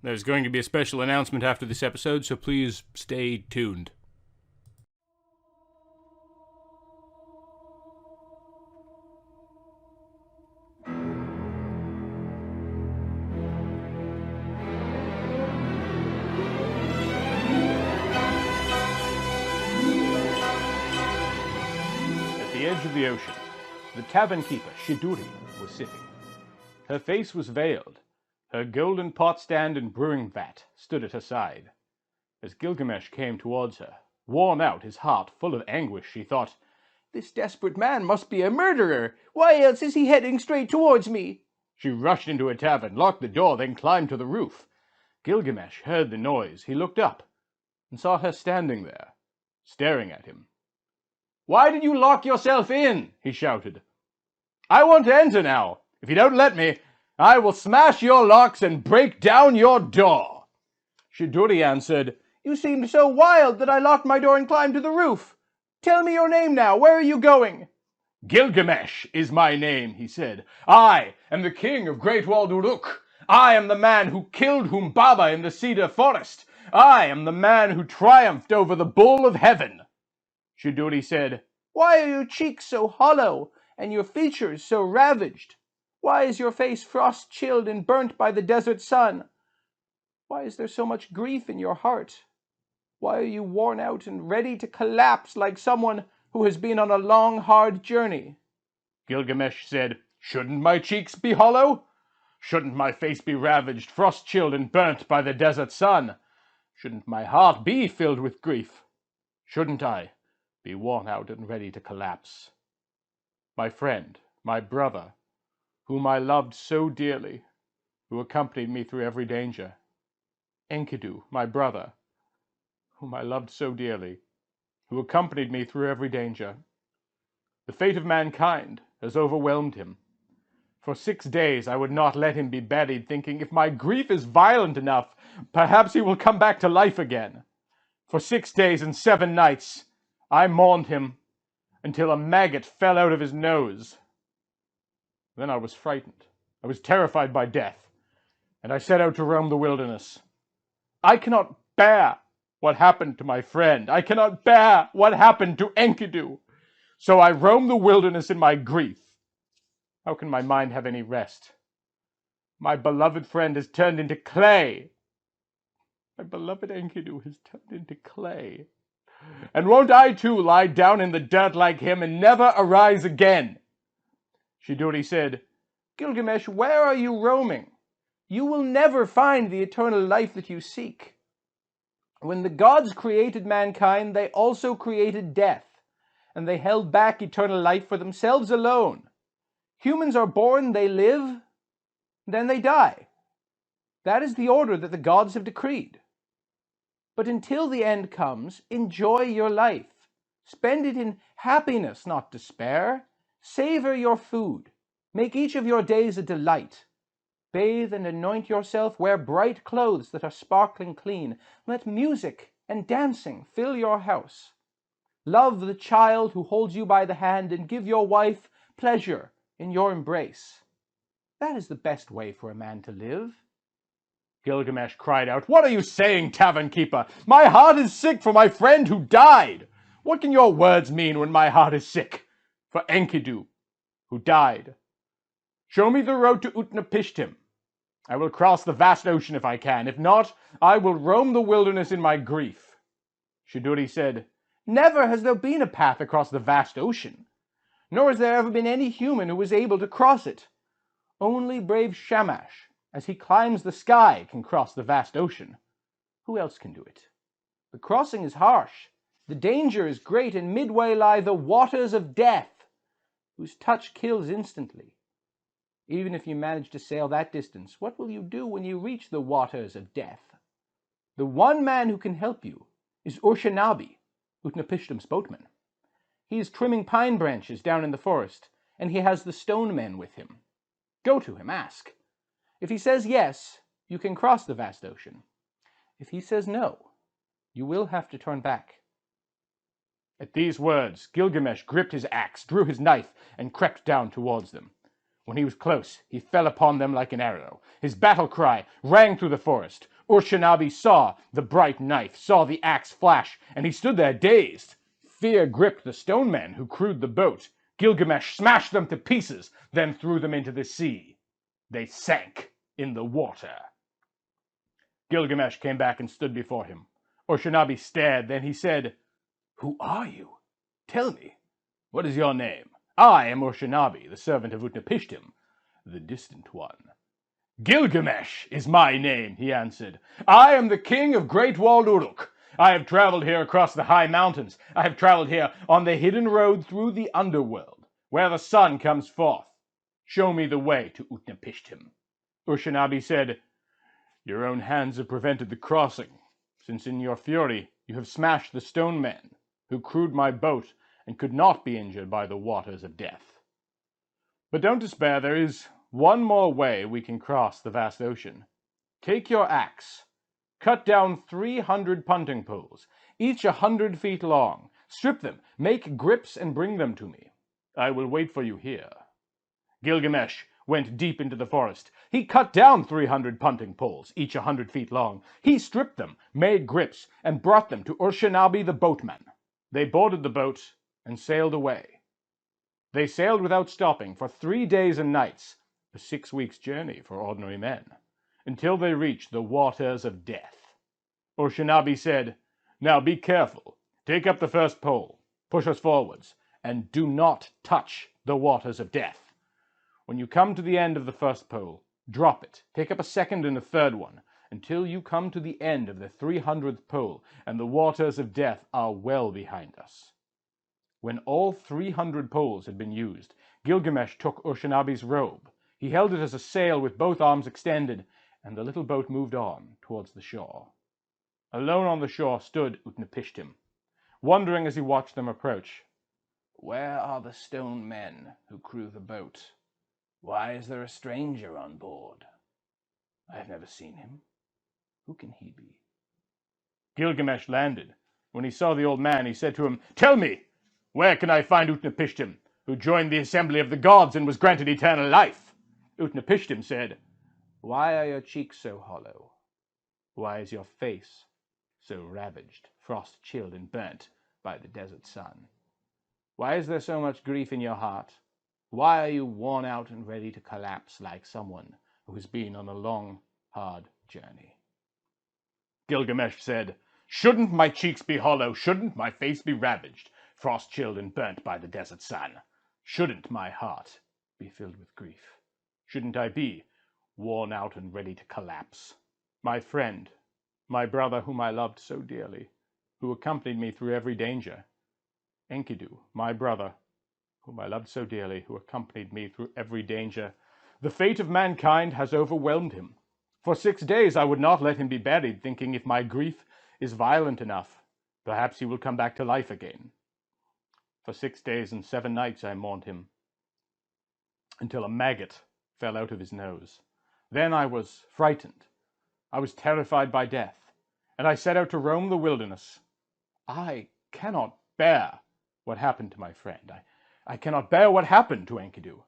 There's going to be a special announcement after this episode, so please stay tuned. At the edge of the ocean, the tavern keeper, Shiduri, was sitting. Her face was veiled. Her golden pot stand and brewing vat stood at her side. As Gilgamesh came towards her, worn out, his heart full of anguish, she thought, "This desperate man must be a murderer. Why else is he heading straight towards me?" She rushed into a tavern, locked the door, then climbed to the roof. Gilgamesh heard the noise. He looked up and saw her standing there, staring at him. "Why did you lock yourself in?" he shouted. "I want to enter now. If you don't let me, I will smash your locks and break down your door." Shiduri answered, "You seemed so wild that I locked my door and climbed to the roof. Tell me your name now. Where are you going?" "Gilgamesh is my name," he said. "I am the king of Great Walled Uruk. I am the man who killed Humbaba in the cedar forest. I am the man who triumphed over the bull of heaven." Shiduri said, "Why are your cheeks so hollow and your features so ravaged? Why is your face frost-chilled and burnt by the desert sun? Why is there so much grief in your heart? Why are you worn out and ready to collapse like someone who has been on a long, hard journey?" Gilgamesh said, "Shouldn't my cheeks be hollow? Shouldn't my face be ravaged, frost-chilled and burnt by the desert sun? Shouldn't my heart be filled with grief? Shouldn't I be worn out and ready to collapse? My friend, my brother, whom I loved so dearly, who accompanied me through every danger. Enkidu, my brother, whom I loved so dearly, who accompanied me through every danger. The fate of mankind has overwhelmed him. For 6 days I would not let him be buried, thinking, if my grief is violent enough, perhaps he will come back to life again. For 6 days and 7 nights I mourned him until a maggot fell out of his nose. Then I was frightened. I was terrified by death, and I set out to roam the wilderness. I cannot bear what happened to my friend. I cannot bear what happened to Enkidu. So I roam the wilderness in my grief. How can my mind have any rest? My beloved friend has turned into clay. My beloved Enkidu has turned into clay. And won't I too lie down in the dirt like him and never arise again?" Shiduri said, "Gilgamesh, where are you roaming? You will never find the eternal life that you seek. When the gods created mankind, they also created death, and they held back eternal life for themselves alone. Humans are born, they live, then they die. That is the order that the gods have decreed. But until the end comes, enjoy your life. Spend it in happiness, not despair. Savor your food. Make each of your days a delight. Bathe and anoint yourself. Wear bright clothes that are sparkling clean. Let music and dancing fill your house. Love the child who holds you by the hand, and give your wife pleasure in your embrace. That is the best way for a man to live." Gilgamesh cried out, "What are you saying, tavern keeper? My heart is sick for my friend who died. What can your words mean when my heart is sick for Enkidu, who died? Show me the road to Utnapishtim. I will cross the vast ocean if I can. If not, I will roam the wilderness in my grief." Shiduri said, "Never has there been a path across the vast ocean, nor has there ever been any human who was able to cross it. Only brave Shamash, as he climbs the sky, can cross the vast ocean. Who else can do it? The crossing is harsh, the danger is great, and midway lie the waters of death, whose touch kills instantly. Even if you manage to sail that distance, what will you do when you reach the waters of death? The one man who can help you is Urshanabi, Utnapishtim's boatman. He is trimming pine branches down in the forest, and he has the stone men with him. Go to him, ask. If he says yes, you can cross the vast ocean. If he says no, you will have to turn back." At these words, Gilgamesh gripped his axe, drew his knife, and crept down towards them. When he was close, he fell upon them like an arrow. His battle cry rang through the forest. Urshanabi saw the bright knife, saw the axe flash, and he stood there dazed. Fear gripped the stone men who crewed the boat. Gilgamesh smashed them to pieces, then threw them into the sea. They sank in the water. Gilgamesh came back and stood before him. Urshanabi stared, then he said, "Who are you? Tell me, what is your name?" "I am Urshanabi, the servant of Utnapishtim, the distant one." "Gilgamesh is my name," he answered. "I am the king of Great Walled Uruk. I have traveled here across the high mountains. I have traveled here on the hidden road through the underworld, where the sun comes forth. Show me the way to Utnapishtim." Urshanabi said, "Your own hands have prevented the crossing, since in your fury you have smashed the stone men who crewed my boat and could not be injured by the waters of death. But don't despair, there is one more way we can cross the vast ocean. Take your axe, cut down 300 punting poles, each 100 feet long, strip them, make grips, and bring them to me. I will wait for you here." Gilgamesh went deep into the forest. He cut down 300 punting poles, each 100 feet long. He stripped them, made grips, and brought them to Urshanabi the boatman. They boarded the boat and sailed away. They sailed without stopping for 3 days and nights, a 6 weeks' journey for ordinary men, until they reached the waters of death. Urshanabi said, "Now be careful. Take up the first pole, push us forwards, and do not touch the waters of death. When you come to the end of the first pole, drop it, take up a second and a third one, until you come to the end of the 300th pole, and the waters of death are well behind us." When all 300 poles had been used, Gilgamesh took Urshanabi's robe. He held it as a sail with both arms extended, and the little boat moved on towards the shore. Alone on the shore stood Utnapishtim, wondering as he watched them approach, "Where are the stone men who crew the boat? Why is there a stranger on board? I have never seen him. Who can he be?" Gilgamesh landed. When he saw the old man, he said to him, "Tell me, where can I find Utnapishtim, who joined the assembly of the gods and was granted eternal life?" Utnapishtim said, "Why are your cheeks so hollow? Why is your face so ravaged, frost-chilled and burnt by the desert sun? Why is there so much grief in your heart? Why are you worn out and ready to collapse like someone who has been on a long, hard journey?" Gilgamesh said, "Shouldn't my cheeks be hollow? Shouldn't my face be ravaged, frost-chilled and burnt by the desert sun? Shouldn't my heart be filled with grief? Shouldn't I be worn out and ready to collapse? My friend, my brother whom I loved so dearly, who accompanied me through every danger, Enkidu, my brother, whom I loved so dearly, who accompanied me through every danger, the fate of mankind has overwhelmed him. For 6 days I would not let him be buried, thinking if my grief is violent enough, perhaps he will come back to life again. For 6 days and 7 nights I mourned him, until a maggot fell out of his nose. Then I was frightened. I was terrified by death, and I set out to roam the wilderness. I cannot bear what happened to my friend. I cannot bear what happened to Enkidu.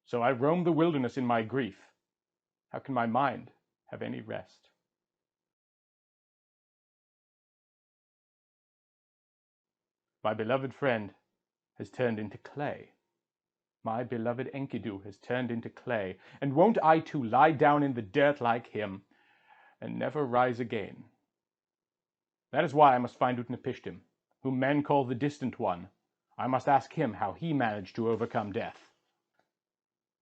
So I roamed the wilderness in my grief. How can my mind have any rest?" My beloved friend has turned into clay. My beloved Enkidu has turned into clay, and won't I too lie down in the dirt like him and never rise again? That is why I must find Utnapishtim, whom men call the distant one. I must ask him how he managed to overcome death.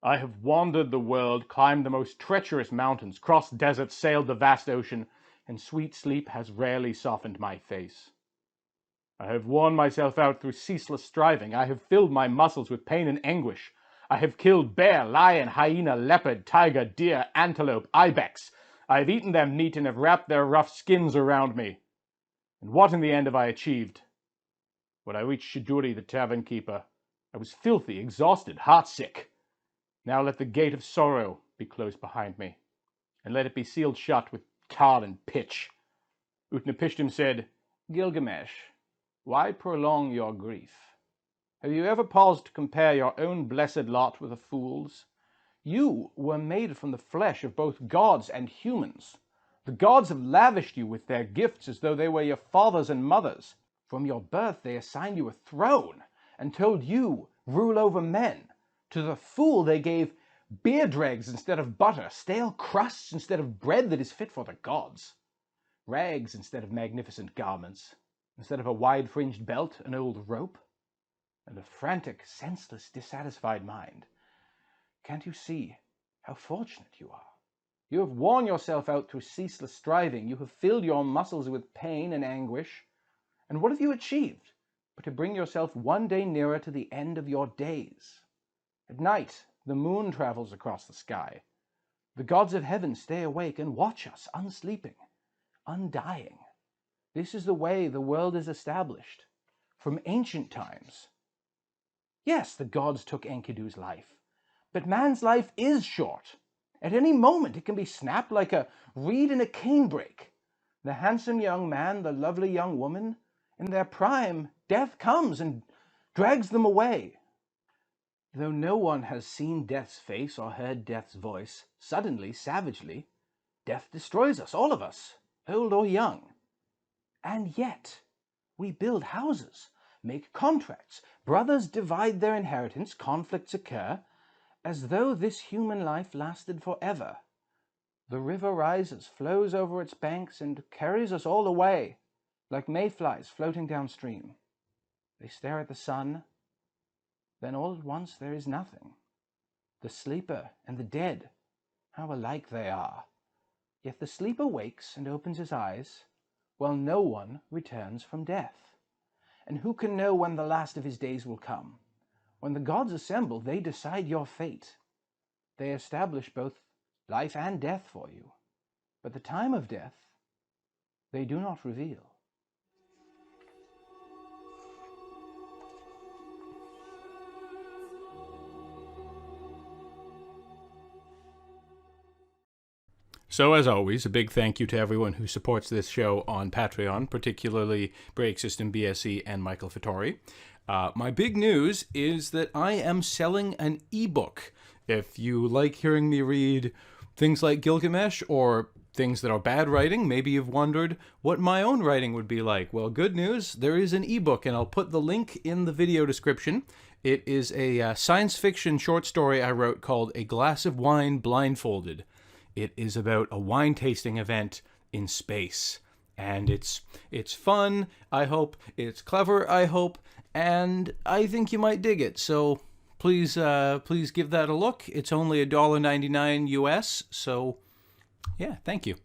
I have wandered the world, climbed the most treacherous mountains, crossed deserts, sailed the vast ocean, and sweet sleep has rarely softened my face. I have worn myself out through ceaseless striving. I have filled my muscles with pain and anguish. I have killed bear, lion, hyena, leopard, tiger, deer, antelope, ibex. I have eaten their meat and have wrapped their rough skins around me. And what in the end have I achieved? When I reached Shiduri, the tavern keeper, I was filthy, exhausted, heartsick. Now let the gate of sorrow be closed behind me, and let it be sealed shut with tar and pitch." Utnapishtim said, "Gilgamesh, why prolong your grief? Have you ever paused to compare your own blessed lot with a fool's? You were made from the flesh of both gods and humans. The gods have lavished you with their gifts as though they were your fathers and mothers. From your birth they assigned you a throne and told you rule over men. To the fool they gave beer dregs instead of butter, stale crusts instead of bread that is fit for the gods, rags instead of magnificent garments, instead of a wide-fringed belt, an old rope, and a frantic, senseless, dissatisfied mind. Can't you see how fortunate you are? You have worn yourself out through ceaseless striving. You have filled your muscles with pain and anguish. And what have you achieved but to bring yourself one day nearer to the end of your days? At night, the moon travels across the sky. The gods of heaven stay awake and watch us, unsleeping, undying. This is the way the world is established from ancient times. Yes, the gods took Enkidu's life, but man's life is short. At any moment it can be snapped like a reed in a canebrake. The handsome young man, the lovely young woman, in their prime, death comes and drags them away. Though no one has seen death's face or heard death's voice, suddenly, savagely, death destroys us, all of us, old or young. And yet, we build houses, make contracts, brothers divide their inheritance, conflicts occur, as though this human life lasted forever. The river rises, flows over its banks, and carries us all away, like mayflies floating downstream. They stare at the sun, then all at once there is nothing. The sleeper and the dead, how alike they are. Yet the sleeper wakes and opens his eyes, while no one returns from death. And who can know when the last of his days will come? When the gods assemble, they decide your fate. They establish both life and death for you, but the time of death they do not reveal. So, as always, a big thank you to everyone who supports this show on Patreon, particularly Break System BSE and Michael Fattori. My big news is that I am selling an ebook. If you like hearing me read things like Gilgamesh or things that are bad writing, maybe you've wondered what my own writing would be like. Well, good news, there is an ebook, and I'll put the link in the video description. It is a science fiction short story I wrote called A Glass of Wine Blindfolded. It is about a wine tasting event in space. And it's fun, I hope. It's clever, I hope. And I think you might dig it. So please give that a look. It's only $1.99 US. So yeah, thank you.